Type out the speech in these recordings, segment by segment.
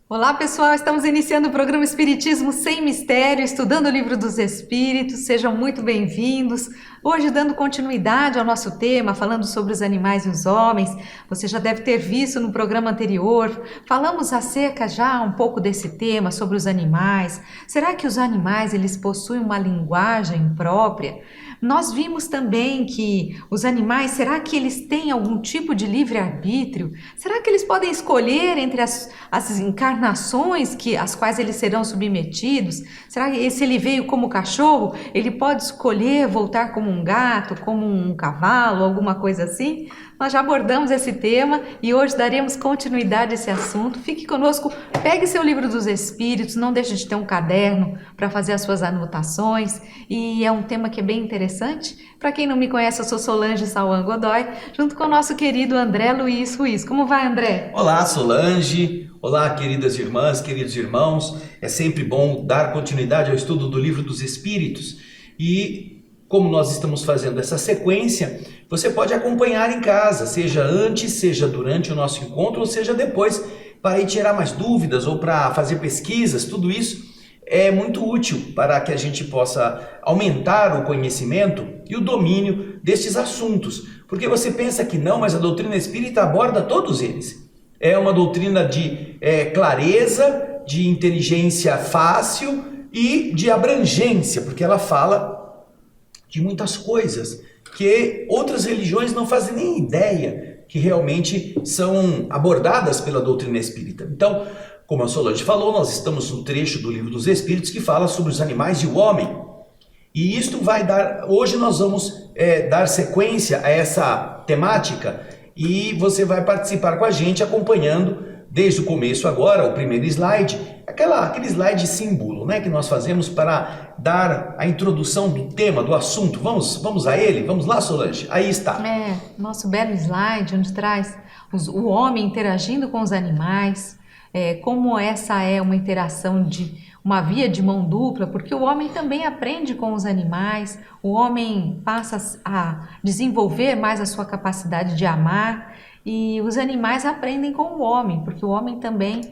Olá pessoal, estamos iniciando o programa Espiritismo Sem Mistério, estudando o Livro dos Espíritos, sejam muito bem-vindos. Hoje dando continuidade ao nosso tema, falando sobre os animais e os homens. Você já deve ter visto no programa anterior, falamos acerca já um pouco desse tema, sobre os animais. Será que os animais eles possuem uma linguagem própria? Nós vimos também que os animais, será que eles têm algum tipo de livre-arbítrio? Será que eles podem escolher entre as encarnações às quais eles serão submetidos? Será que se ele veio como cachorro, ele pode escolher voltar como um gato, como um cavalo, alguma coisa assim? Nós já abordamos esse tema e hoje daremos continuidade a esse assunto. Fique conosco, pegue seu livro dos Espíritos, não deixe de ter um caderno para fazer as suas anotações. E é um tema que é bem interessante. Para quem não me conhece, eu sou Solange Sauan Godoy, junto com o nosso querido André Luiz Ruiz. Como vai, André? Olá, Solange. Olá, queridas irmãs, queridos irmãos. É sempre bom dar continuidade ao estudo do Livro dos Espíritos. E como nós estamos fazendo essa sequência, você pode acompanhar em casa, seja antes, seja durante o nosso encontro, ou seja depois, para ir tirar mais dúvidas ou para fazer pesquisas. Tudo isso é muito útil para que a gente possa aumentar o conhecimento e o domínio destes assuntos. Porque você pensa que não, mas a doutrina espírita aborda todos eles. É uma doutrina de clareza, de inteligência fácil e de abrangência, porque ela fala de muitas coisas que outras religiões não fazem nem ideia que realmente são abordadas pela doutrina espírita. Então, como a Solange falou, nós estamos no trecho do Livro dos Espíritos que fala sobre os animais e o homem. E isto vai dar... Hoje nós vamos dar sequência a essa temática e você vai participar com a gente acompanhando desde o começo agora, o primeiro slide, aquele slide símbolo, né, que nós fazemos para dar a introdução do tema, do assunto. Vamos a ele? Vamos lá, Solange? Aí está. Nosso belo slide, onde traz o homem interagindo com os animais, como essa é uma interação de uma via de mão dupla, porque o homem também aprende com os animais, o homem passa a desenvolver mais a sua capacidade de amar, e os animais aprendem com o homem, porque o homem também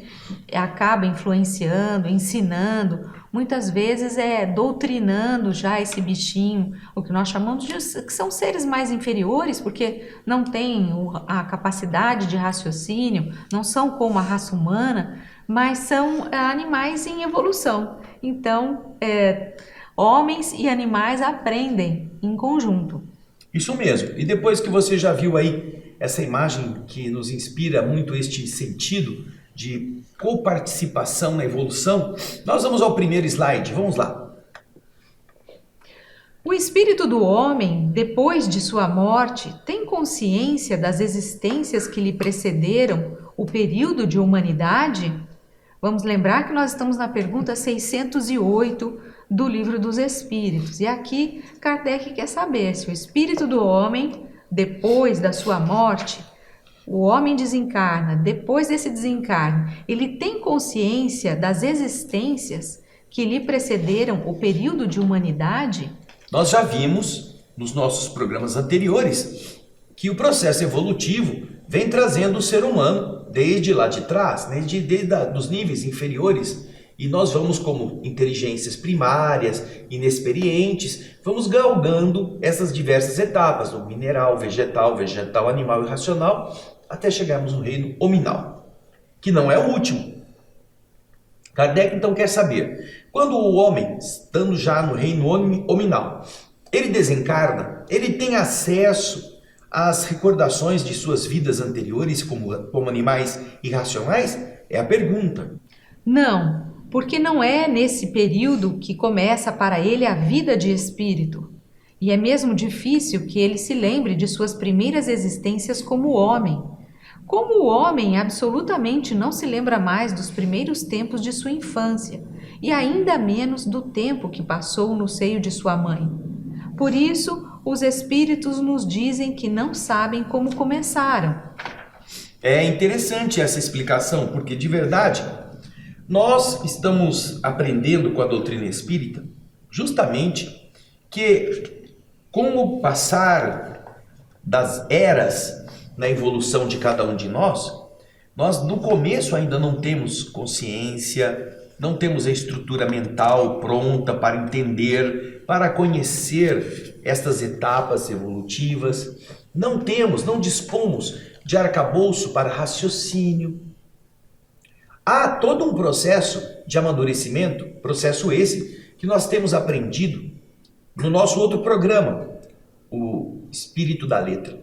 acaba influenciando, ensinando, muitas vezes doutrinando já esse bichinho, o que nós chamamos de que são seres mais inferiores, porque não têm a capacidade de raciocínio, não são como a raça humana, mas são animais em evolução. Então, homens e animais aprendem em conjunto. Isso mesmo. E depois que você já viu aí essa imagem que nos inspira muito este sentido de coparticipação na evolução, nós vamos ao primeiro slide. Vamos lá. O espírito do homem, depois de sua morte, tem consciência das existências que lhe precederam o período de humanidade? Vamos lembrar que nós estamos na pergunta 608 do Livro dos Espíritos. E aqui Kardec quer saber se o espírito do homem, depois da sua morte, o homem desencarna, depois desse desencarne, ele tem consciência das existências que lhe precederam o período de humanidade? Nós já vimos nos nossos programas anteriores que o processo evolutivo vem trazendo o ser humano desde lá de trás, né? desde dos níveis inferiores, e nós vamos como inteligências primárias, inexperientes, vamos galgando essas diversas etapas, do mineral, vegetal, animal e racional, até chegarmos no reino hominal, que não é o último. Kardec então quer saber, quando o homem, estando já no reino hominal, ele desencarna, ele tem acesso às recordações de suas vidas anteriores como animais irracionais? É a pergunta. Não, porque não é nesse período que começa para ele a vida de espírito. E é mesmo difícil que ele se lembre de suas primeiras existências como homem. Como o homem absolutamente não se lembra mais dos primeiros tempos de sua infância, e ainda menos do tempo que passou no seio de sua mãe. Por isso, os espíritos nos dizem que não sabem como começaram. É interessante essa explicação, porque de verdade, nós estamos aprendendo com a doutrina espírita justamente que com o passar das eras na evolução de cada um de nós, Nós no começo ainda não temos consciência, não temos a estrutura mental pronta para entender, para conhecer estas etapas evolutivas. Não dispomos de arcabouço para raciocínio. Há todo um processo de amadurecimento, processo esse que nós temos aprendido no nosso outro programa, o Espírito da Letra.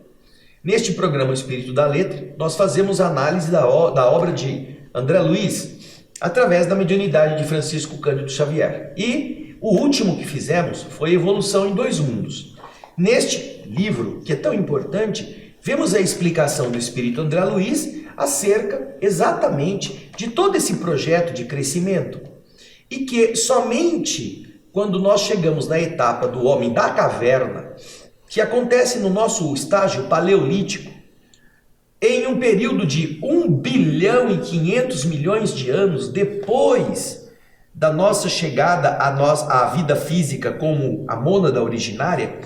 Neste programa, o Espírito da Letra, nós fazemos análise da obra de André Luiz, através da mediunidade de Francisco Cândido Xavier. E o último que fizemos foi Evolução em Dois Mundos. Neste livro, que é tão importante, vemos a explicação do Espírito André Luiz acerca exatamente de todo esse projeto de crescimento. E que somente quando nós chegamos na etapa do homem da caverna, que acontece no nosso estágio paleolítico, em um período de 1 bilhão e 500 milhões de anos depois da nossa chegada à vida física como a mônada originária,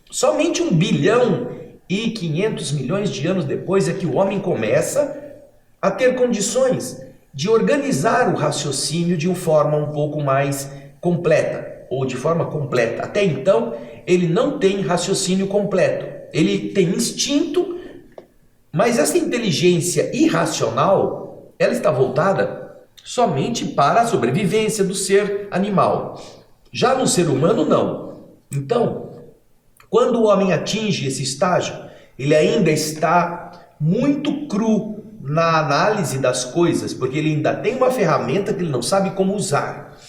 somente 1 bilhão e 500 milhões de anos depois é que o homem começa a ter condições de organizar o raciocínio de uma forma um pouco mais completa, ou de forma completa. Até então, ele não tem raciocínio completo. Ele tem instinto, mas essa inteligência irracional, ela está voltada somente para a sobrevivência do ser animal. Já no ser humano, não. Então, quando o homem atinge esse estágio, ele ainda está muito cru na análise das coisas, porque ele ainda tem uma ferramenta que ele não sabe como usar.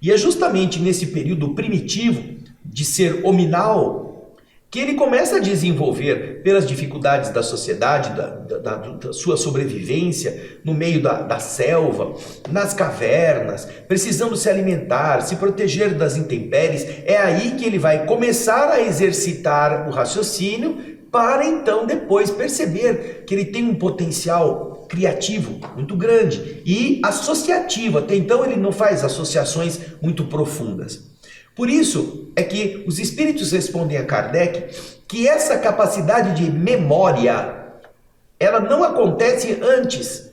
E é justamente nesse período primitivo de ser hominal que ele começa a desenvolver, pelas dificuldades da sociedade, da sua sobrevivência, no meio da selva, nas cavernas, precisando se alimentar, se proteger das intempéries. É aí que ele vai começar a exercitar o raciocínio, para então depois perceber que ele tem um potencial criativo muito grande e associativo. Até então ele não faz associações muito profundas. Por isso é que os espíritos respondem a Kardec que essa capacidade de memória, ela não acontece antes.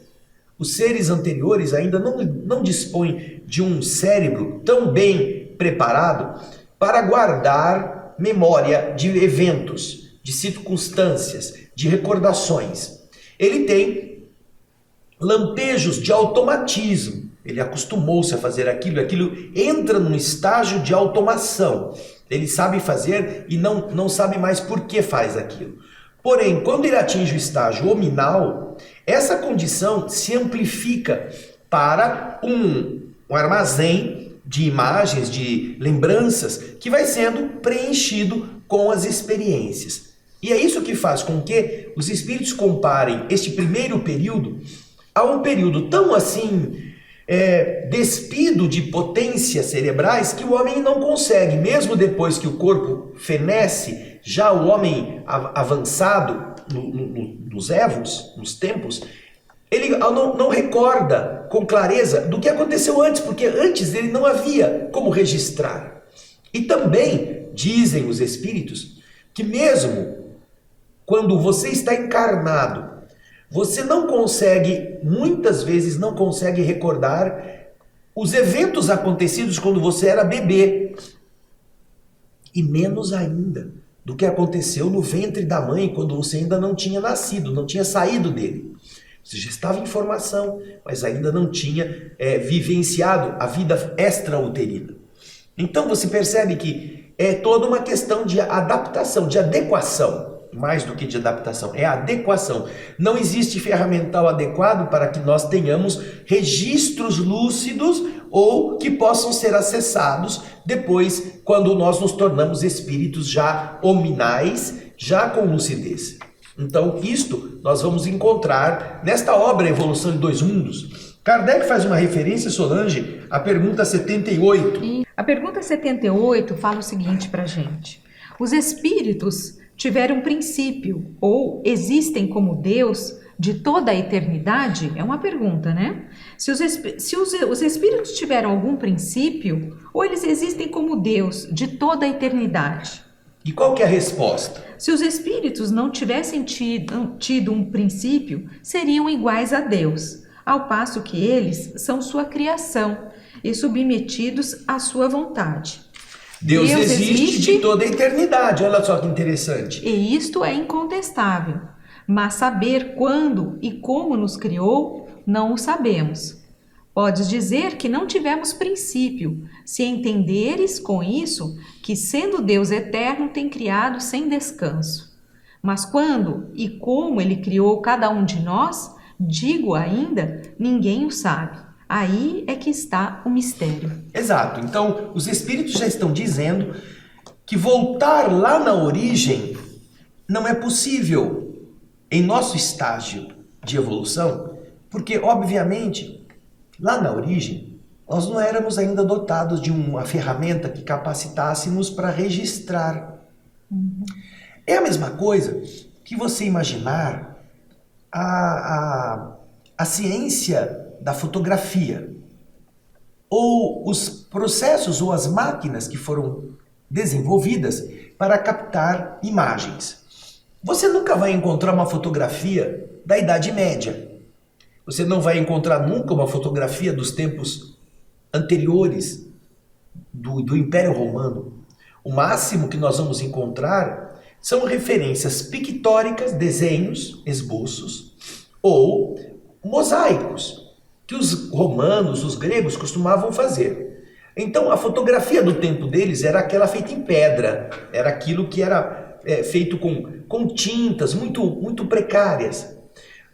Os seres anteriores ainda não dispõem de um cérebro tão bem preparado para guardar memória de eventos, de circunstâncias, de recordações. Ele tem lampejos de automatismo. Ele acostumou-se a fazer aquilo entra num estágio de automação. Ele sabe fazer e não sabe mais por que faz aquilo. Porém, quando ele atinge o estágio hominal, essa condição se amplifica para um armazém de imagens, de lembranças, que vai sendo preenchido com as experiências. E é isso que faz com que os espíritos comparem este primeiro período a um período tão assim despido de potências cerebrais que o homem não consegue, mesmo depois que o corpo fenece, já o homem avançado nos évos, nos tempos, ele não recorda com clareza do que aconteceu antes, porque antes ele não havia como registrar. E também dizem os espíritos que mesmo quando você está encarnado, você muitas vezes não consegue recordar os eventos acontecidos quando você era bebê. E menos ainda do que aconteceu no ventre da mãe quando você ainda não tinha nascido, não tinha saído dele. Você já estava em formação, mas ainda não tinha vivenciado a vida extrauterina. Então você percebe que é toda uma questão de adaptação, de adequação. Mais do que de adaptação, é adequação. Não existe ferramental adequado para que nós tenhamos registros lúcidos ou que possam ser acessados depois, quando nós nos tornamos espíritos já hominais, já com lucidez. Então, isto nós vamos encontrar nesta obra Evolução em Dois Mundos. Kardec faz uma referência, Solange, à pergunta 78. A pergunta 78 fala o seguinte para a gente. Os espíritos tiveram princípio ou existem como Deus de toda a eternidade? É uma pergunta, né? Se os espíritos tiveram algum princípio ou eles existem como Deus de toda a eternidade? E qual que é a resposta? Se os espíritos não tivessem tido um princípio, seriam iguais a Deus, ao passo que eles são sua criação e submetidos à sua vontade. Deus existe de toda a eternidade, olha só que interessante. E isto é incontestável, mas saber quando e como nos criou, não o sabemos. Podes dizer que não tivemos princípio, se entenderes com isso que, sendo Deus eterno, tem criado sem descanso. Mas quando e como Ele criou cada um de nós, digo ainda, ninguém o sabe. Aí é que está o mistério. Exato. Então, os espíritos já estão dizendo que voltar lá na origem não é possível em nosso estágio de evolução, porque, obviamente, lá na origem, nós não éramos ainda dotados de uma ferramenta que capacitássemos para registrar. É a mesma coisa que você imaginar a ciência da fotografia, ou os processos ou as máquinas que foram desenvolvidas para captar imagens. Você nunca vai encontrar uma fotografia da Idade Média. Você não vai encontrar nunca uma fotografia dos tempos anteriores do Império Romano. O máximo que nós vamos encontrar são referências pictóricas, desenhos, esboços, ou mosaicos, que os romanos, os gregos costumavam fazer. Então a fotografia do tempo deles era aquela feita em pedra, era aquilo que era feito com tintas muito precárias.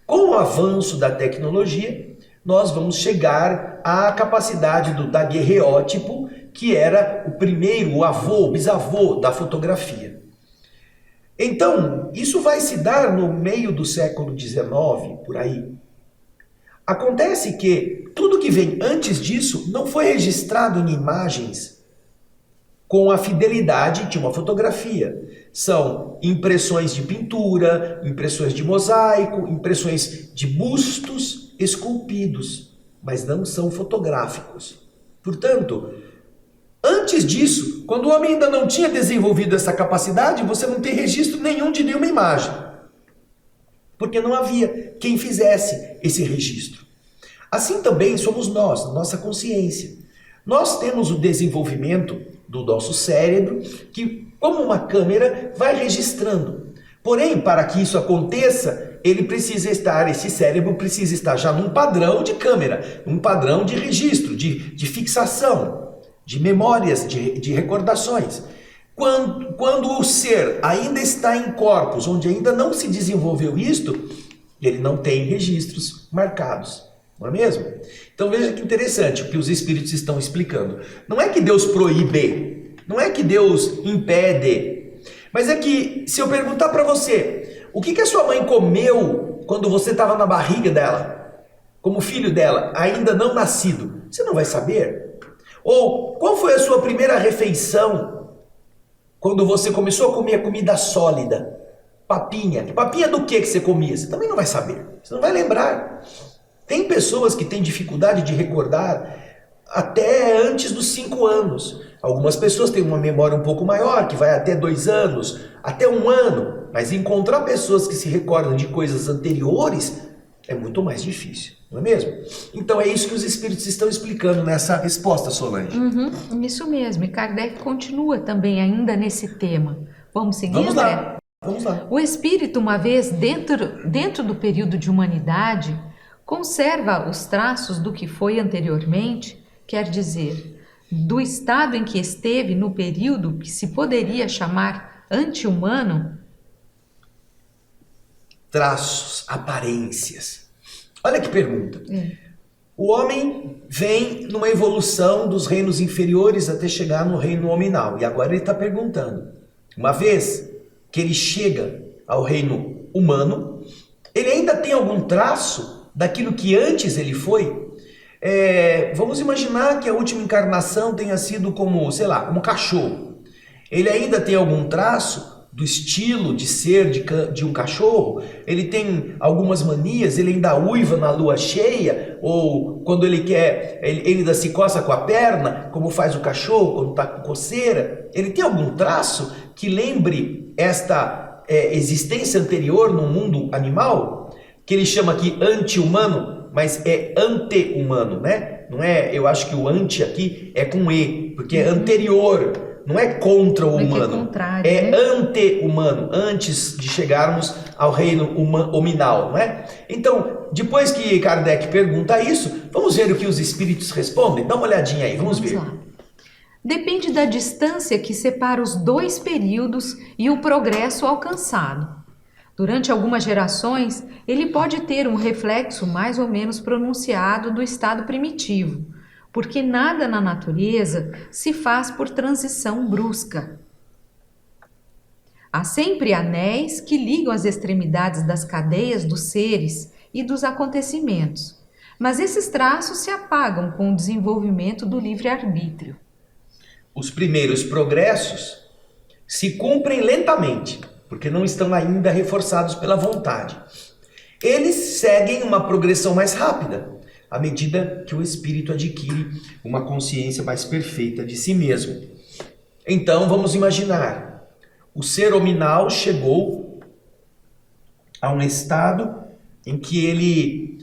Com o avanço da tecnologia, nós vamos chegar à capacidade do daguerreótipo, que era o primeiro, o avô, o bisavô da fotografia. Então, isso vai se dar no meio do século XIX, por aí. Acontece que tudo que vem antes disso não foi registrado em imagens com a fidelidade de uma fotografia. São impressões de pintura, impressões de mosaico, impressões de bustos esculpidos, mas não são fotográficos. Portanto, antes disso, quando o homem ainda não tinha desenvolvido essa capacidade, você não tem registro nenhum de nenhuma imagem. Porque não havia quem fizesse esse registro. Assim também somos nós, nossa consciência. Nós temos o desenvolvimento do nosso cérebro, que, como uma câmera, vai registrando. Porém, para que isso aconteça, esse cérebro precisa estar já num padrão de câmera, num padrão de registro, de fixação, de memórias, de recordações. Quando o ser ainda está em corpos, onde ainda não se desenvolveu isto, ele não tem registros marcados, não é mesmo? Então veja que interessante o que os espíritos estão explicando. Não é que Deus proíbe, não é que Deus impede, mas é que se eu perguntar para você, o que a sua mãe comeu quando você estava na barriga dela, como filho dela, ainda não nascido, você não vai saber. Ou qual foi a sua primeira refeição quando você começou a comer comida sólida? Papinha. Papinha do que você comia? Você também não vai saber. Você não vai lembrar. Tem pessoas que têm dificuldade de recordar até antes dos 5 anos. Algumas pessoas têm uma memória um pouco maior, que vai até 2 anos, até 1 ano. Mas encontrar pessoas que se recordam de coisas anteriores é muito mais difícil, não é mesmo? Então é isso que os espíritos estão explicando nessa resposta, Solange. Isso mesmo, e Kardec continua também ainda nesse tema. Vamos seguir, Vamos André? lá, vamos lá. O espírito, uma vez dentro do período de humanidade, conserva os traços do que foi anteriormente, quer dizer, do estado em que esteve no período que se poderia chamar ante-humano. Traços, aparências. Olha que pergunta. O homem vem numa evolução dos reinos inferiores até chegar no reino nominal. E agora ele está perguntando, uma vez que ele chega ao reino humano, ele ainda tem algum traço daquilo que antes ele foi? Vamos imaginar que a última encarnação tenha sido como, sei lá, como cachorro. Ele ainda tem algum traço do estilo de ser de um cachorro. Ele tem algumas manias, ele ainda uiva na lua cheia, ou quando ele quer, ele ainda se coça com a perna, como faz o cachorro quando está com coceira. Ele tem algum traço que lembre esta existência anterior no mundo animal, que ele chama aqui anti-humano, mas é ante-humano, né? Não é, eu acho que o anti aqui é com E, porque é anterior. Não é contra o humano, é ante-humano, antes de chegarmos ao reino hominal, não é? Então, depois que Kardec pergunta isso, vamos ver o que os espíritos respondem? Dá uma olhadinha aí, vamos ver. Lá. Depende da distância que separa os dois períodos e o progresso alcançado. Durante algumas gerações, ele pode ter um reflexo mais ou menos pronunciado do estado primitivo, porque nada na natureza se faz por transição brusca. Há sempre anéis que ligam as extremidades das cadeias dos seres e dos acontecimentos, mas esses traços se apagam com o desenvolvimento do livre-arbítrio. Os primeiros progressos se cumprem lentamente, porque não estão ainda reforçados pela vontade. Eles seguem uma progressão mais rápida, à medida que o espírito adquire uma consciência mais perfeita de si mesmo. Então, vamos imaginar, o ser hominal chegou a um estado em que ele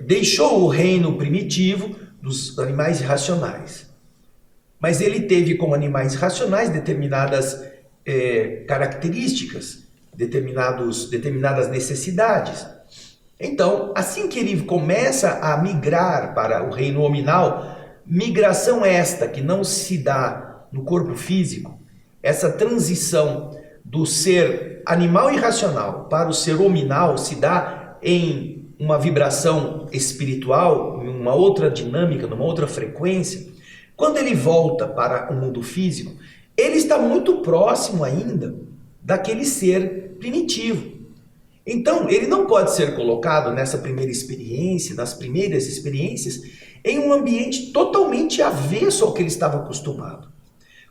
deixou o reino primitivo dos animais irracionais. Mas ele teve como animais racionais determinadas características, determinadas necessidades. Então, assim que ele começa a migrar para o reino hominal, migração esta que não se dá no corpo físico, essa transição do ser animal irracional para o ser hominal se dá em uma vibração espiritual, em uma outra dinâmica, numa outra frequência. Quando ele volta para o mundo físico, ele está muito próximo ainda daquele ser primitivo. Então, ele não pode ser colocado nessa primeira experiência, nas primeiras experiências, em um ambiente totalmente avesso ao que ele estava acostumado.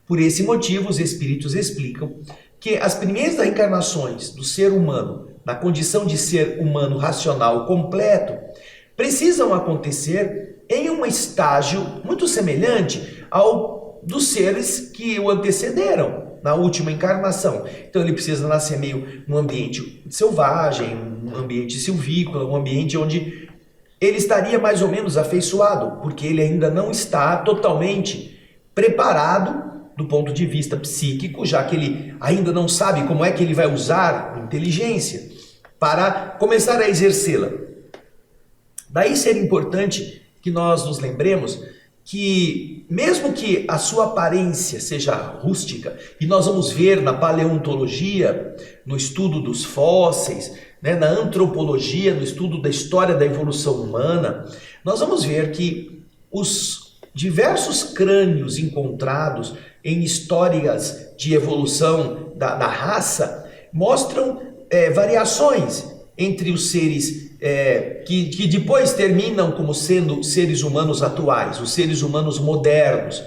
Por esse motivo, os espíritos explicam que as primeiras reencarnações do ser humano, na condição de ser humano racional completo, precisam acontecer em um estágio muito semelhante ao dos seres que o antecederam na última encarnação. Então ele precisa nascer meio num ambiente selvagem, um ambiente silvícola, um ambiente onde ele estaria mais ou menos afeiçoado, porque ele ainda não está totalmente preparado do ponto de vista psíquico, já que ele ainda não sabe como é que ele vai usar a inteligência para começar a exercê-la. Daí ser importante que nós nos lembremos que mesmo que a sua aparência seja rústica, e nós vamos ver na paleontologia, no estudo dos fósseis, na antropologia, no estudo da história da evolução humana, nós vamos ver que os diversos crânios encontrados em histórias de evolução da raça mostram variações entre os seres que depois terminam como sendo seres humanos atuais, os seres humanos modernos,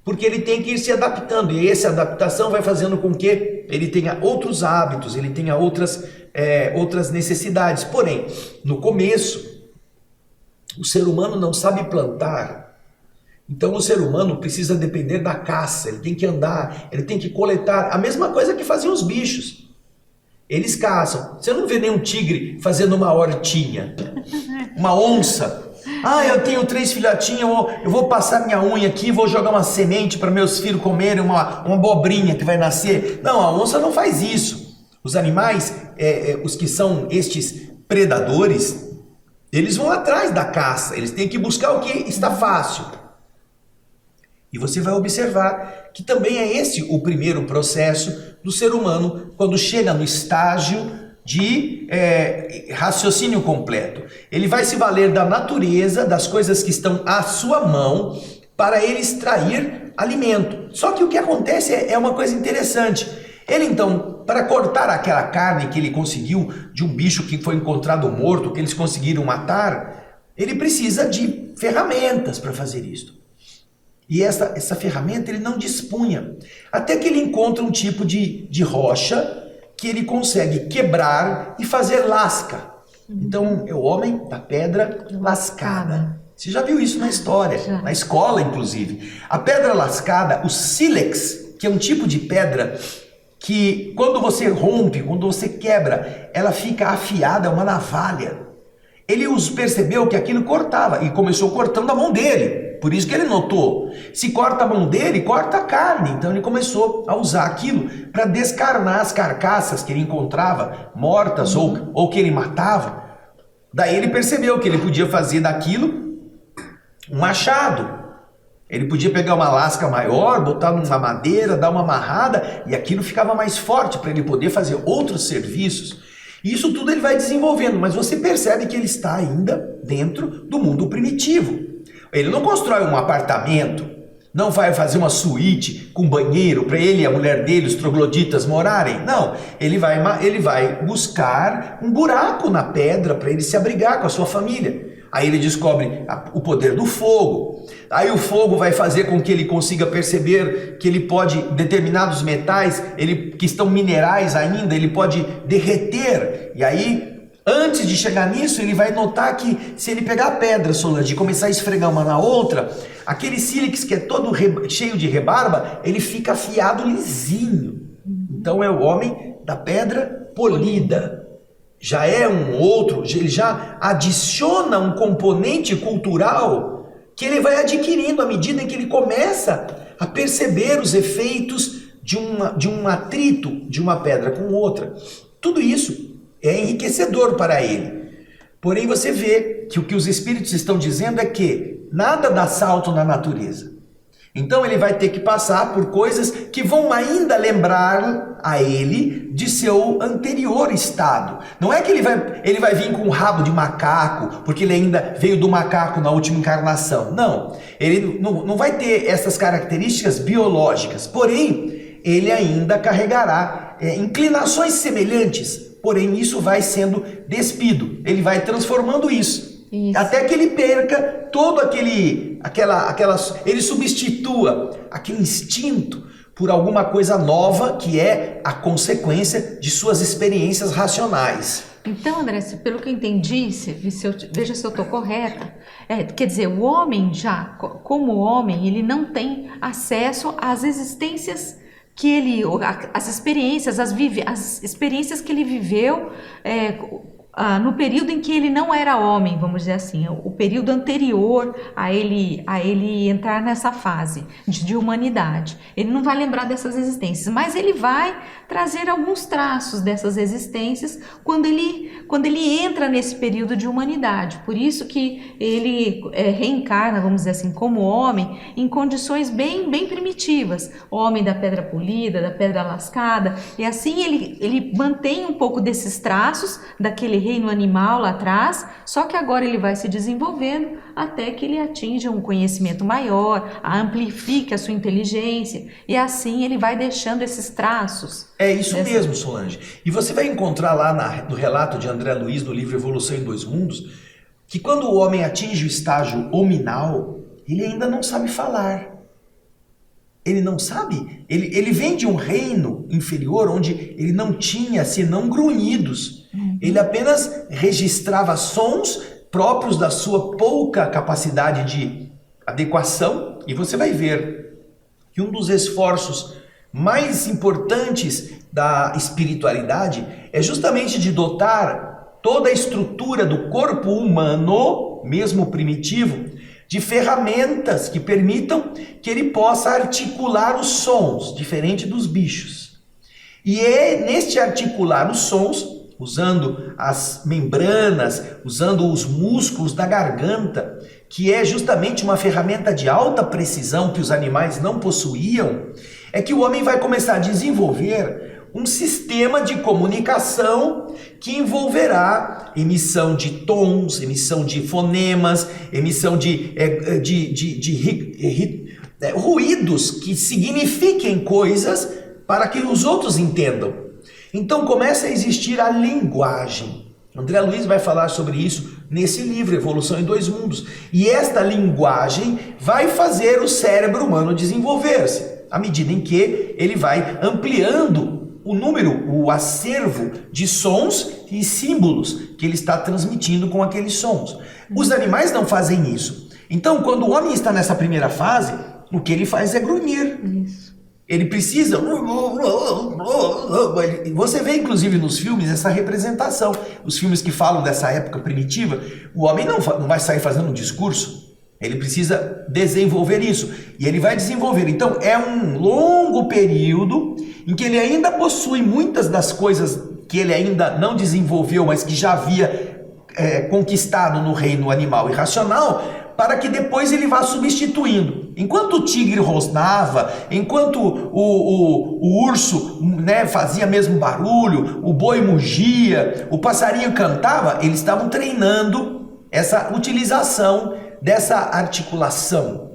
porque ele tem que ir se adaptando, e essa adaptação vai fazendo com que ele tenha outros hábitos, ele tenha outras necessidades. Porém, no começo, o ser humano não sabe plantar, então o ser humano precisa depender da caça, ele tem que andar, ele tem que coletar, a mesma coisa que faziam os bichos. Eles caçam. Você não vê nenhum tigre fazendo uma hortinha, uma onça. Eu tenho 3 filhotinhos, eu vou passar minha unha aqui, vou jogar uma semente para meus filhos comerem, uma abobrinha que vai nascer. Não, a onça não faz isso. Os animais, os que são estes predadores, eles vão atrás da caça, eles têm que buscar o que está fácil. E você vai observar que também é esse o primeiro processo do ser humano quando chega no estágio de raciocínio completo. Ele vai se valer da natureza, das coisas que estão à sua mão, para ele extrair alimento. Só que o que acontece é uma coisa interessante. Ele então, para cortar aquela carne que ele conseguiu de um bicho que foi encontrado morto, que eles conseguiram matar, ele precisa de ferramentas para fazer isso. E essa ferramenta ele não dispunha. Até que ele encontra um tipo de rocha que ele consegue quebrar e fazer lasca. Então é o homem da pedra lascada. Você já viu isso na história, Já. na escola inclusive. A pedra lascada, o sílex, que é um tipo de pedra que quando você rompe, quando você quebra, ela fica afiada, é uma navalha. Ele percebeu que aquilo cortava e começou cortando a mão dele. Por isso que ele notou. Se corta a mão dele, corta a carne. Então ele começou a usar aquilo para descarnar as carcaças que ele encontrava mortas ou que ele matava. Daí ele percebeu que ele podia fazer daquilo um machado. Ele podia pegar uma lasca maior, botar numa madeira, dar uma amarrada e aquilo ficava mais forte para ele poder fazer outros serviços. E isso tudo ele vai desenvolvendo, mas você percebe que ele está ainda dentro do mundo primitivo. Ele não constrói um apartamento, não vai fazer uma suíte com banheiro para ele e a mulher dele, os trogloditas, morarem. Não, ele vai buscar um buraco na pedra para ele se abrigar com a sua família. Aí ele descobre o poder do fogo. Aí o fogo vai fazer com que ele consiga perceber que ele pode, determinados metais, que estão minerais ainda, ele pode derreter. E aí, antes de chegar nisso, ele vai notar que se ele pegar a pedra, Solange, e começar a esfregar uma na outra, aquele sílex que é todo cheio de rebarba, ele fica afiado lisinho. Então é o homem da pedra polida. Já é um outro, ele já adiciona um componente cultural que ele vai adquirindo à medida em que ele começa a perceber os efeitos de um atrito de uma pedra com outra. Tudo isso é enriquecedor para ele. Porém, você vê que o que os espíritos estão dizendo é que nada dá salto na natureza. Então ele vai ter que passar por coisas que vão ainda lembrar a ele de seu anterior estado. Não é que ele vai vir com um rabo de macaco, porque ele ainda veio do macaco na última encarnação. Não, ele não vai ter essas características biológicas. Porém, ele ainda carregará inclinações semelhantes. Porém, isso vai sendo despido. Ele vai transformando isso. Até que ele perca todo ele substitua aquele instinto por alguma coisa nova que é a consequência de suas experiências racionais. Então, André, pelo que eu entendi, veja se eu estou correta, quer dizer, o homem já, como homem, ele não tem acesso às existências que as experiências que ele viveu no período em que ele não era homem, vamos dizer assim, o período anterior a ele entrar nessa fase de humanidade. Ele não vai lembrar dessas existências, mas ele vai trazer alguns traços dessas existências quando ele entra nesse período de humanidade. Por isso que ele reencarna, vamos dizer assim, como homem, em condições bem, bem primitivas. O homem da pedra polida, da pedra lascada, e assim ele mantém um pouco desses traços daquele reino animal lá atrás, só que agora ele vai se desenvolvendo até que ele atinja um conhecimento maior, amplifique a sua inteligência, e assim ele vai deixando esses traços. É isso mesmo, Solange. E você vai encontrar lá no relato de André Luiz, no livro Evolução em Dois Mundos, que quando o homem atinge o estágio hominal, ele ainda não sabe falar. Ele não sabe. Ele vem de um reino inferior onde ele não tinha senão grunhidos. Ele apenas registrava sons próprios da sua pouca capacidade de adequação. E você vai ver que um dos esforços mais importantes da espiritualidade é justamente de dotar toda a estrutura do corpo humano, mesmo primitivo, de ferramentas que permitam que ele possa articular os sons, diferente dos bichos. E é neste articular os sons, usando as membranas, usando os músculos da garganta, que é justamente uma ferramenta de alta precisão que os animais não possuíam, é que o homem vai começar a desenvolver um sistema de comunicação que envolverá emissão de tons, emissão de fonemas, emissão de ruídos que signifiquem coisas para que os outros entendam. Então começa a existir a linguagem. André Luiz vai falar sobre isso nesse livro, Evolução em Dois Mundos. E esta linguagem vai fazer o cérebro humano desenvolver-se, à medida em que ele vai ampliando o número, o acervo de sons e símbolos que ele está transmitindo com aqueles sons. Os animais não fazem isso. Então, quando o homem está nessa primeira fase, o que ele faz é grunhir. Isso. Ele precisa... Você vê, inclusive, nos filmes, essa representação. Os filmes que falam dessa época primitiva, o homem não vai sair fazendo um discurso. Ele precisa desenvolver isso. E ele vai desenvolver. Então, é um longo período em que ele ainda possui muitas das coisas que ele ainda não desenvolveu, mas que já havia conquistado no reino animal e racional, para que depois ele vá substituindo. Enquanto o tigre rosnava, enquanto o urso, né, fazia mesmo barulho, o boi mugia, o passarinho cantava, eles estavam treinando essa utilização dessa articulação.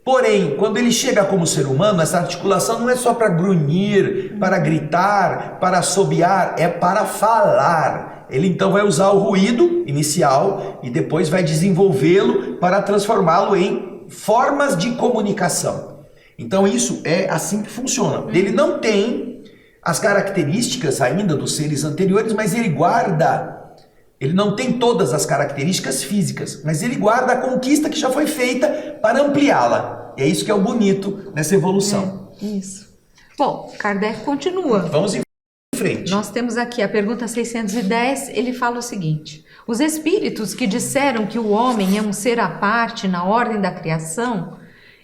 Porém, quando ele chega como ser humano, essa articulação não é só para grunhir, para gritar, para assobiar, é para falar. Ele então vai usar o ruído inicial e depois vai desenvolvê-lo para transformá-lo em formas de comunicação. Então isso é assim que funciona. Ele não tem as características ainda dos seres anteriores, mas ele guarda. Ele não tem todas as características físicas, mas ele guarda a conquista que já foi feita para ampliá-la. E é isso que é o bonito nessa evolução. Isso. Bom, Kardec continua. Vamos em frente. Nós temos aqui a pergunta 610, ele fala o seguinte: os espíritos que disseram que o homem é um ser à parte na ordem da criação,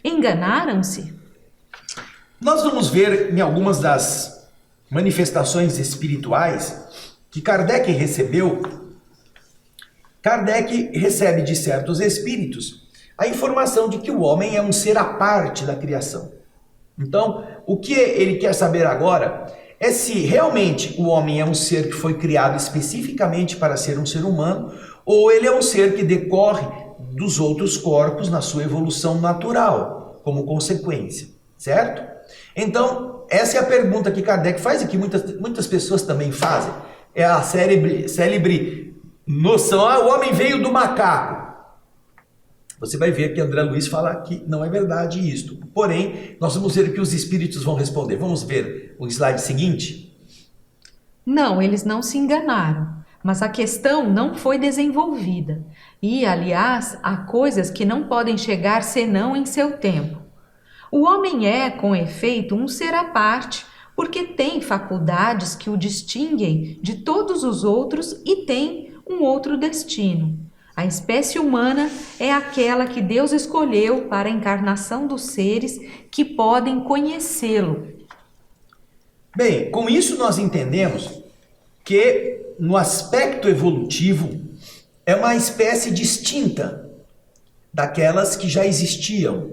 enganaram-se? Nós vamos ver em algumas das manifestações espirituais que Kardec recebeu. Kardec recebe de certos espíritos a informação de que o homem é um ser à parte da criação. Então, o que ele quer saber agora é se realmente o homem é um ser que foi criado especificamente para ser um ser humano, ou ele é um ser que decorre dos outros corpos na sua evolução natural, como consequência, certo? Então, essa é a pergunta que Kardec faz e que muitas pessoas também fazem. É a célebre noção, o homem veio do macaco. Você vai ver que André Luiz fala que não é verdade isto. Porém, nós vamos ver o que os espíritos vão responder. Vamos ver o slide seguinte? Não, eles não se enganaram, mas a questão não foi desenvolvida. E, aliás, há coisas que não podem chegar senão em seu tempo. O homem é, com efeito, um ser à parte, porque tem faculdades que o distinguem de todos os outros e tem um outro destino. A espécie humana é aquela que Deus escolheu para a encarnação dos seres que podem conhecê-lo. Bem, com isso nós entendemos que no aspecto evolutivo é uma espécie distinta daquelas que já existiam.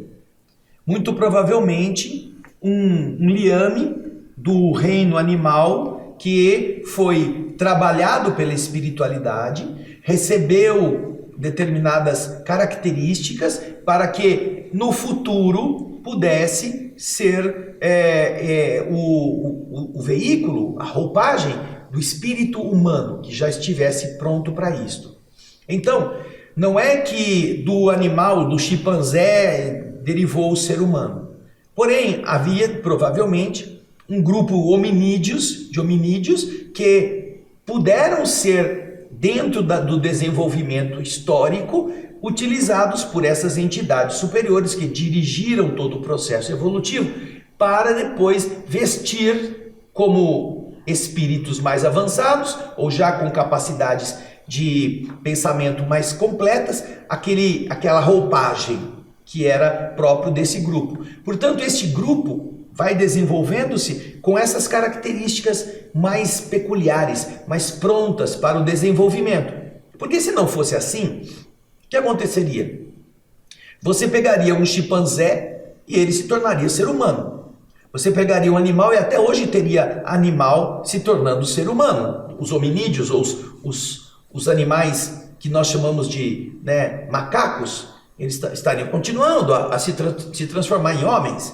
Muito provavelmente um liame do reino animal que foi trabalhado pela espiritualidade, recebeu determinadas características para que no futuro pudesse ser o veículo, a roupagem do espírito humano que já estivesse pronto para isto. Então, não é que do animal, do chimpanzé, derivou o ser humano. Porém, havia provavelmente um grupo de hominídeos que puderam ser, dentro do desenvolvimento histórico, utilizados por essas entidades superiores que dirigiram todo o processo evolutivo para depois vestir como espíritos mais avançados ou já com capacidades de pensamento mais completas, aquela roupagem que era próprio desse grupo. Portanto, este grupo vai desenvolvendo-se com essas características mais peculiares, mais prontas para o desenvolvimento. Porque se não fosse assim, o que aconteceria? Você pegaria um chimpanzé e ele se tornaria ser humano. Você pegaria um animal e até hoje teria animal se tornando ser humano. Os hominídeos ou os animais que nós chamamos de macacos, eles estariam continuando a se transformar em homens,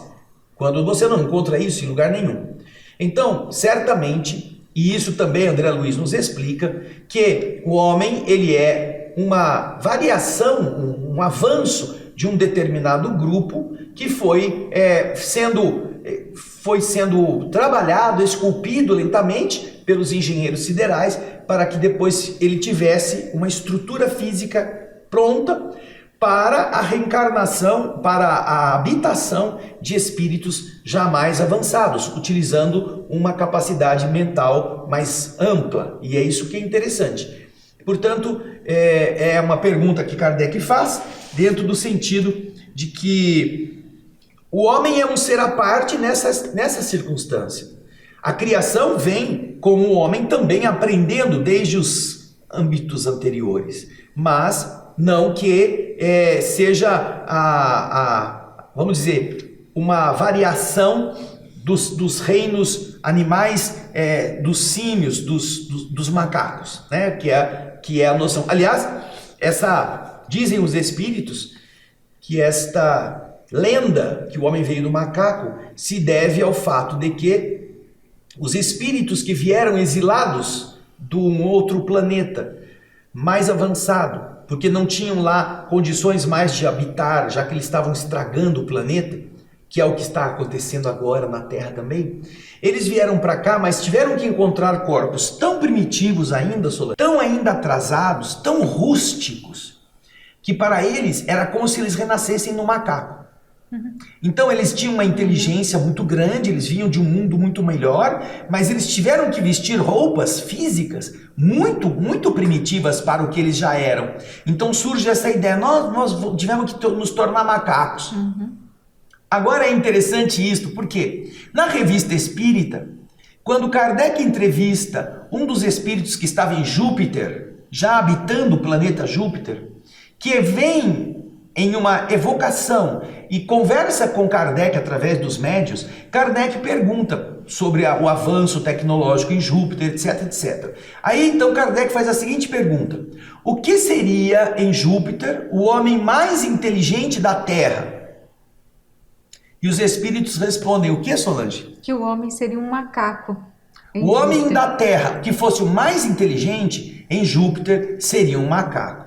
quando você não encontra isso em lugar nenhum. Então, certamente, E isso também André Luiz nos explica que o homem ele é uma variação, um avanço de um determinado grupo que foi sendo trabalhado, esculpido lentamente pelos engenheiros siderais para que depois ele tivesse uma estrutura física pronta para a reencarnação, para a habitação de espíritos já mais avançados, utilizando uma capacidade mental mais ampla. E é isso que é interessante. Portanto, é uma pergunta que Kardec faz dentro do sentido de que o homem é um ser à parte nessa circunstância. A criação vem com o homem também aprendendo desde os âmbitos anteriores, mas não que seja vamos dizer, uma variação dos reinos animais, dos símios, dos macacos, né? Que é a noção. Aliás, dizem os espíritos que esta lenda que o homem veio do macaco se deve ao fato de que os espíritos que vieram exilados de um outro planeta mais avançado, porque não tinham lá condições mais de habitar, já que eles estavam estragando o planeta, que é o que está acontecendo agora na Terra também. Eles vieram para cá, mas tiveram que encontrar corpos tão primitivos ainda, tão ainda atrasados, tão rústicos, que para eles era como se eles renascessem no macaco. Então eles tinham uma inteligência muito grande, eles vinham de um mundo muito melhor, mas eles tiveram que vestir roupas físicas muito, muito primitivas para o que eles já eram. Então surge essa ideia, nós tivemos que nos tornar macacos. Agora é interessante isto, porque na Revista Espírita, quando Kardec entrevista um dos espíritos que estava em Júpiter, já habitando o planeta Júpiter, que vem em uma evocação e conversa com Kardec através dos médios, Kardec pergunta sobre o avanço tecnológico em Júpiter, etc, etc. Aí então Kardec faz a seguinte pergunta: o que seria em Júpiter o homem mais inteligente da Terra? E os espíritos respondem o que, Solange? Que o homem seria um macaco. O homem da Terra que fosse o mais inteligente em Júpiter seria um macaco.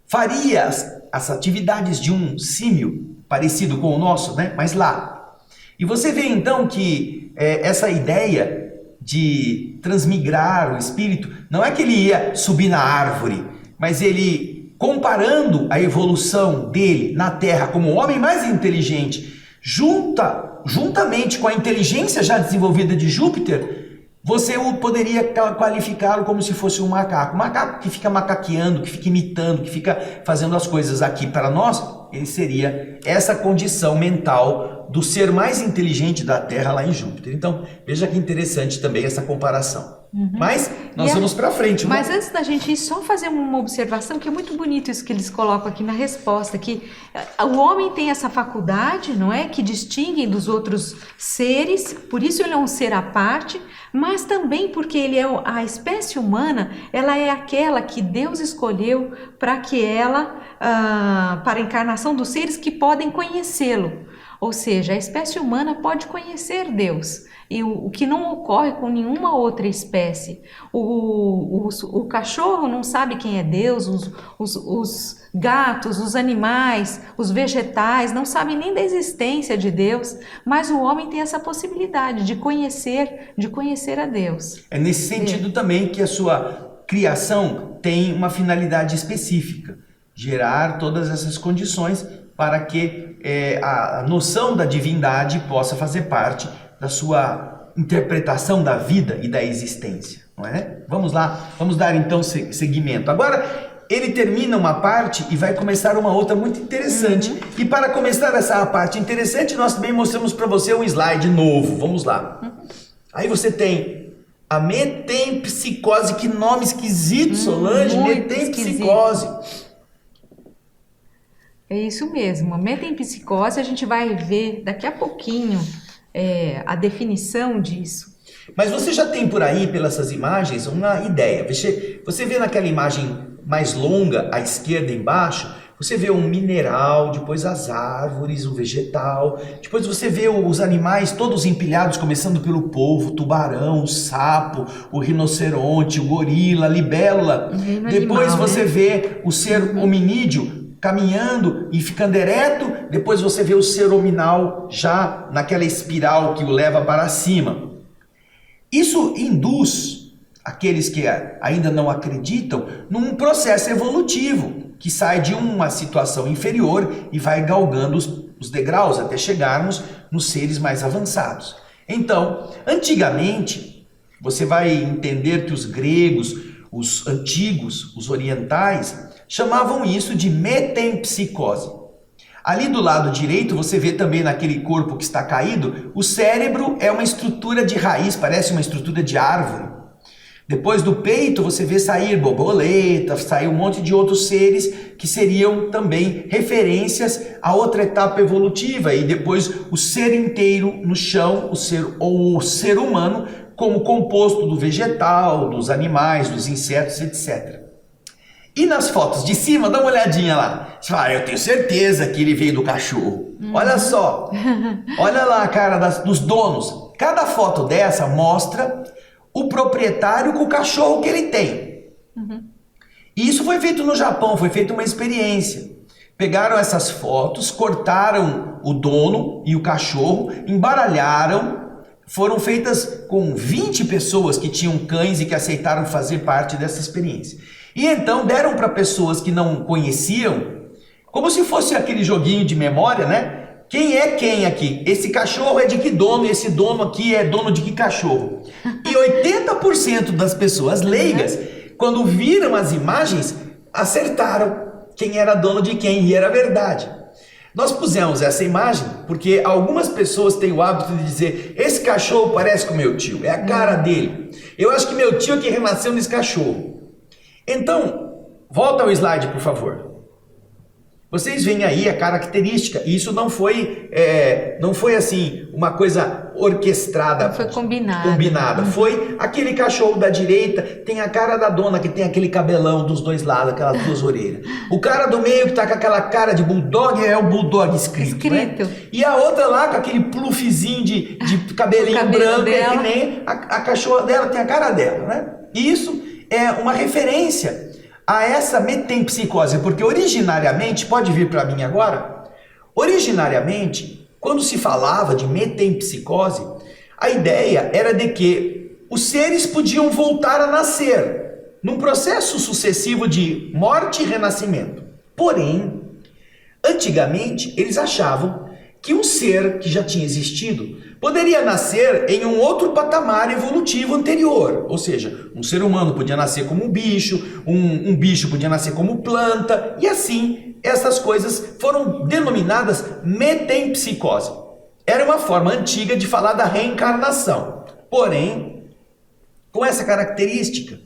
Faria as atividades de um símio, parecido com o nosso, né? Mas lá. E você vê então que essa ideia de transmigrar o espírito, não é que ele ia subir na árvore, mas ele, comparando a evolução dele na Terra como o homem mais inteligente, juntamente com a inteligência já desenvolvida de Júpiter, você poderia qualificá-lo como se fosse um macaco. Um macaco que fica macaqueando, que fica imitando, que fica fazendo as coisas aqui para nós, ele seria essa condição mental do ser mais inteligente da Terra lá em Júpiter. Então, veja que interessante também essa comparação. Mas nós vamos para frente. Mas antes da gente ir, só fazer uma observação, que é muito bonito isso que eles colocam aqui na resposta, que o homem tem essa faculdade, não é? Que distingue dos outros seres, por isso ele é um ser à parte, mas também porque ele é a espécie humana, ela é aquela que Deus escolheu para que para a encarnação dos seres que podem conhecê-lo. Ou seja, a espécie humana pode conhecer Deus, e o que não ocorre com nenhuma outra espécie. O cachorro não sabe quem é Deus, os gatos, os animais, os vegetais não sabem nem da existência de Deus, mas o homem tem essa possibilidade de conhecer a Deus. É nesse sentido também que a sua criação tem uma finalidade específica, gerar todas essas condições para que a noção da divindade possa fazer parte da sua interpretação da vida e da existência, não é? Vamos lá, vamos dar então seguimento. Agora, ele termina uma parte e vai começar uma outra muito interessante. E para começar essa parte interessante, nós também mostramos para você um slide novo. Vamos lá. Aí você tem a metempsicose. Que nome esquisito, Solange. Metempsicose. É isso mesmo, a metempsicose a gente vai ver daqui a pouquinho a definição disso. Mas você já tem por aí, pelas imagens, uma ideia. Você vê naquela imagem mais longa, à esquerda embaixo, Você vê um mineral, depois as árvores, o vegetal, depois você vê os animais todos empilhados, começando pelo polvo, o tubarão, o sapo, o rinoceronte, o gorila, a libélula. Depois animal, você vê o ser hominídeo caminhando e ficando ereto, depois você vê o ser hominal já naquela espiral que o leva para cima. Isso induz aqueles que ainda não acreditam num processo evolutivo que sai de uma situação inferior e vai galgando os degraus até chegarmos nos seres mais avançados. Então, antigamente, você vai entender que os gregos, os antigos, os orientais, chamavam isso de metempsicose. Ali do lado direito, você vê também naquele corpo que está caído, o cérebro é uma estrutura de raiz, parece uma estrutura de árvore. Depois do peito, você vê sair borboleta, sair um monte de outros seres que seriam também referências a outra etapa evolutiva. E depois o ser inteiro no chão, o ser humano, como composto do vegetal, dos animais, dos insetos, etc. E nas fotos de cima, dá uma olhadinha lá. Você fala, eu tenho certeza que ele veio do cachorro. Olha só, olha lá a cara dos donos. Cada foto dessa mostra o proprietário com o cachorro que ele tem. E isso foi feito no Japão, foi feita uma experiência. Pegaram essas fotos, cortaram o dono e o cachorro, embaralharam, foram feitas com 20 pessoas que tinham cães e que aceitaram fazer parte dessa experiência. E então deram para pessoas que não conheciam, como se fosse aquele joguinho de memória, né? Quem é quem aqui? Esse cachorro é de que dono? Esse dono aqui é dono de que cachorro? E 80% das pessoas leigas, quando viram as imagens, acertaram quem era dono de quem, e era verdade. Nós pusemos essa imagem porque algumas pessoas têm o hábito de dizer, esse cachorro parece com meu tio, é a cara dele. Eu acho que meu tio é que renasceu nesse cachorro. Então, volta ao slide, por favor. Vocês veem aí a característica, e isso não foi assim uma coisa orquestrada. Não foi combinada. Foi aquele cachorro da direita, tem a cara da dona que tem aquele cabelão dos dois lados, aquelas duas orelhas. O cara do meio que tá com aquela cara de bulldog é o bulldog escrito. Né? E a outra lá com aquele pluffzinho de cabelinho branco, é que nem a cachorra dela tem a cara dela, né? E isso é uma referência a essa metempsicose, porque originariamente, pode vir para mim agora, originariamente, quando se falava de metempsicose, a ideia era de que os seres podiam voltar a nascer, num processo sucessivo de morte e renascimento. Porém, antigamente, eles achavam que um ser que já tinha existido poderia nascer em um outro patamar evolutivo anterior, ou seja, um ser humano podia nascer como um bicho, um bicho podia nascer como planta, e assim essas coisas foram denominadas metempsicose. Era uma forma antiga de falar da reencarnação, porém, com essa característica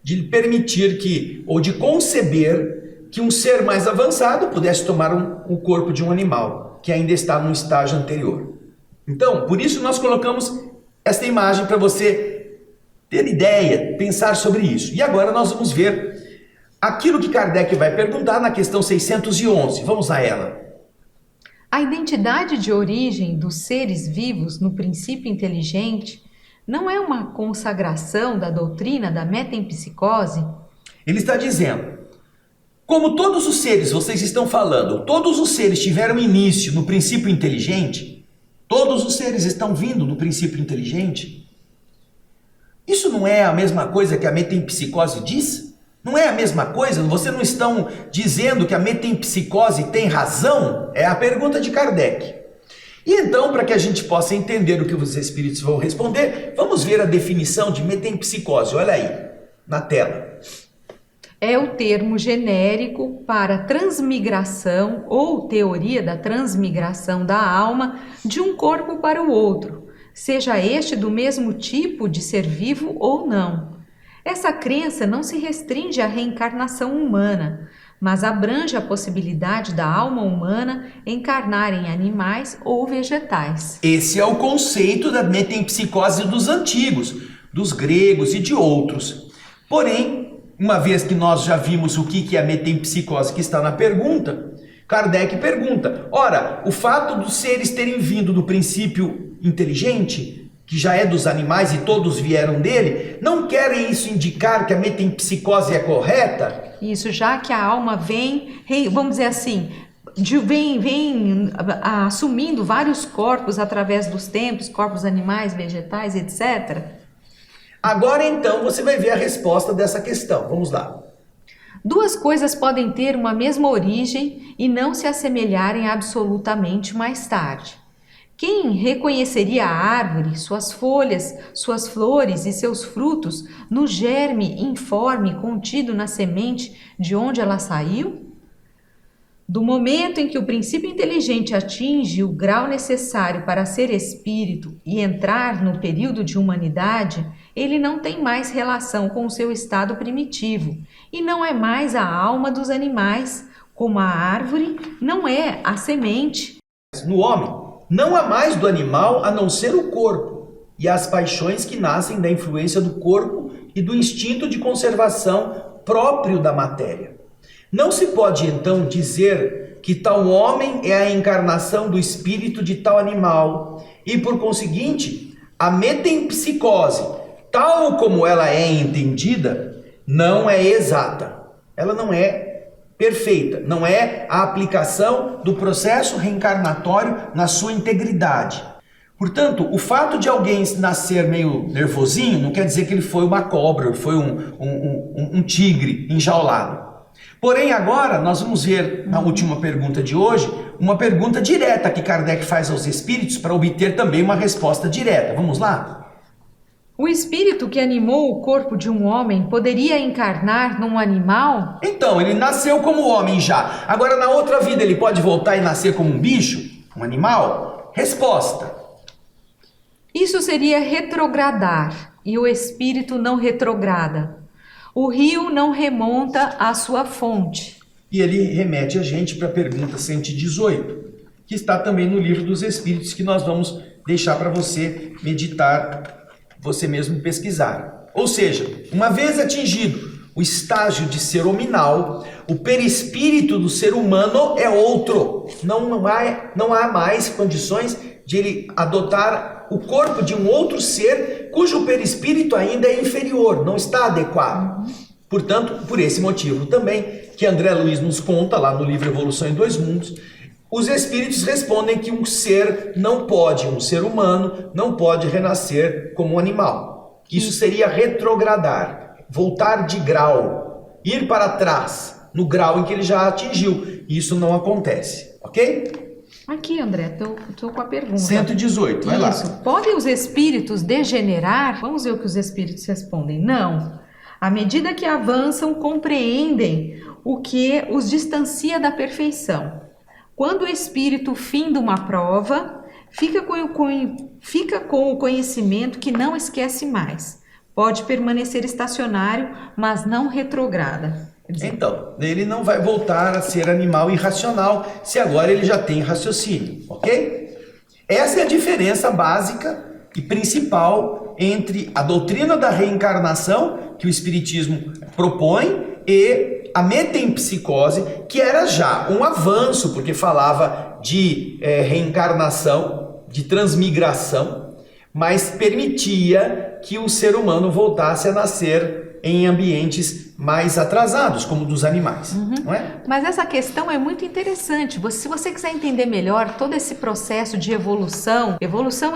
de permitir que, ou de conceber que um ser mais avançado pudesse tomar o corpo de um animal que ainda está num estágio anterior. Então, por isso nós colocamos esta imagem para você ter ideia, pensar sobre isso. E agora nós vamos ver aquilo que Kardec vai perguntar na questão 611. Vamos a ela. A identidade de origem dos seres vivos no princípio inteligente não é uma consagração da doutrina da metempsicose? Ele está dizendo, como todos os seres, vocês estão falando, todos os seres tiveram início no princípio inteligente, todos os seres estão vindo do princípio inteligente. Isso não é a mesma coisa que a metempsicose diz? Não é a mesma coisa? Vocês não estão dizendo que a metempsicose tem razão? É a pergunta de Kardec. E então, para que a gente possa entender o que os espíritos vão responder, vamos ver a definição de metempsicose. Olha aí, na tela. É o termo genérico para transmigração ou teoria da transmigração da alma de um corpo para o outro, seja este do mesmo tipo de ser vivo ou não. Essa crença não se restringe à reencarnação humana, mas abrange a possibilidade da alma humana encarnar em animais ou vegetais. Esse é o conceito da metempsicose dos antigos, dos gregos e de outros. Porém, uma vez que nós já vimos o que é a metempsicose que está na pergunta, Kardec pergunta, ora, o fato dos seres terem vindo do princípio inteligente, que já é dos animais e todos vieram dele, não querem isso indicar que a metempsicose é correta? Isso, já que a alma vem, vamos dizer assim, vem assumindo vários corpos através dos tempos, corpos animais, vegetais, etc. Agora então você vai ver a resposta dessa questão. Vamos lá. Duas coisas podem ter uma mesma origem e não se assemelharem absolutamente mais tarde. Quem reconheceria a árvore, suas folhas, suas flores e seus frutos no germe informe contido na semente de onde ela saiu? Do momento em que o princípio inteligente atinge o grau necessário para ser espírito e entrar no período de humanidade, ele não tem mais relação com o seu estado primitivo e não é mais a alma dos animais, como a árvore não é a semente. No homem, não há mais do animal a não ser o corpo e as paixões que nascem da influência do corpo e do instinto de conservação próprio da matéria. Não se pode então dizer que tal homem é a encarnação do espírito de tal animal e, por conseguinte, a metempsicose, tal como ela é entendida, não é exata. Ela não é perfeita, não é a aplicação do processo reencarnatório na sua integridade. Portanto, o fato de alguém nascer meio nervosinho não quer dizer que ele foi uma cobra, foi um tigre enjaulado. Porém, agora nós vamos ver na última pergunta de hoje, uma pergunta direta que Kardec faz aos espíritos para obter também uma resposta direta. Vamos lá? O espírito que animou o corpo de um homem poderia encarnar num animal? Então, ele nasceu como homem já. Agora, na outra vida, ele pode voltar e nascer como um bicho? Um animal? Resposta. Isso seria retrogradar, e o espírito não retrograda. O rio não remonta à sua fonte. E ele remete a gente para a pergunta 118, que está também no Livro dos Espíritos, que nós vamos deixar para você meditar, você mesmo pesquisar. Ou seja, uma vez atingido o estágio de ser hominal, o perispírito do ser humano é outro. Não há mais condições de ele adotar o corpo de um outro ser cujo perispírito ainda é inferior, não está adequado. Portanto, por esse motivo também, que André Luiz nos conta lá no livro Evolução em Dois Mundos, os espíritos respondem que um ser humano, não pode renascer como um animal. Isso seria retrogradar, voltar de grau, ir para trás, no grau em que ele já atingiu. Isso não acontece, ok? Aqui, André, estou com a pergunta. 118, vai lá. Isso. Podem os espíritos degenerar? Vamos ver o que os espíritos respondem. Não. À medida que avançam, compreendem o que os distancia da perfeição. Quando o espírito finda uma prova, fica com o conhecimento que não esquece mais. Pode permanecer estacionário, mas não retrograda. Então, ele não vai voltar a ser animal irracional se agora ele já tem raciocínio, ok? Essa é a diferença básica e principal entre a doutrina da reencarnação, que o Espiritismo propõe, e a metempsicose, que era já um avanço, porque falava de reencarnação, de transmigração, mas permitia que o ser humano voltasse a nascer em ambientes mais atrasados, como dos animais, não é? Mas essa questão é muito interessante. Se você quiser entender melhor todo esse processo de evolução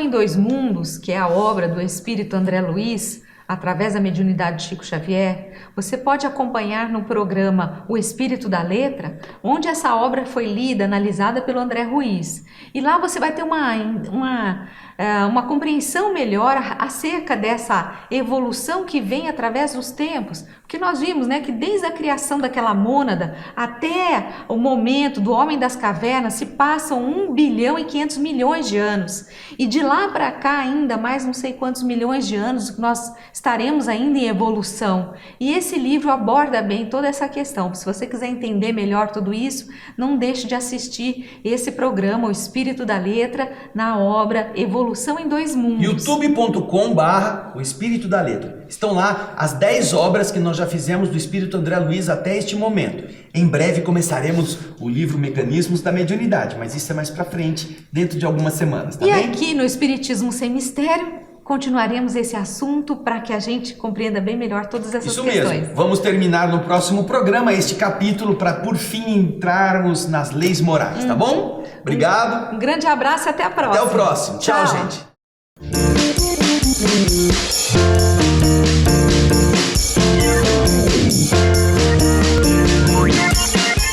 em dois mundos, que é a obra do espírito André Luiz, através da mediunidade de Chico Xavier, você pode acompanhar no programa O Espírito da Letra, onde essa obra foi lida, analisada pelo André Ruiz. E lá você vai ter uma compreensão melhor acerca dessa evolução que vem através dos tempos. Porque nós vimos, né, que desde a criação daquela mônada até o momento do Homem das Cavernas se passam 1 bilhão e 500 milhões de anos. E de lá para cá ainda mais não sei quantos milhões de anos nós estaremos ainda em evolução. E esse livro aborda bem toda essa questão. Se você quiser entender melhor tudo isso, não deixe de assistir esse programa, O Espírito da Letra, na obra Evolução Evolução em Dois Mundos. youtube.com/o Espírito da Letra. Estão lá as 10 obras que nós já fizemos do Espírito André Luiz até este momento. Em breve começaremos o livro Mecanismos da Mediunidade, mas isso é mais pra frente, dentro de algumas semanas, tá E bem? aqui no Espiritismo Sem Mistério, continuaremos esse assunto para que a gente compreenda bem melhor todas essas Isso questões. mesmo. Vamos terminar no próximo programa este capítulo para por fim entrarmos nas leis morais, tá bom? Obrigado. Um grande abraço e até a próxima. Até o próximo. Tchau, gente.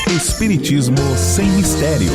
Espiritismo Sem Mistério.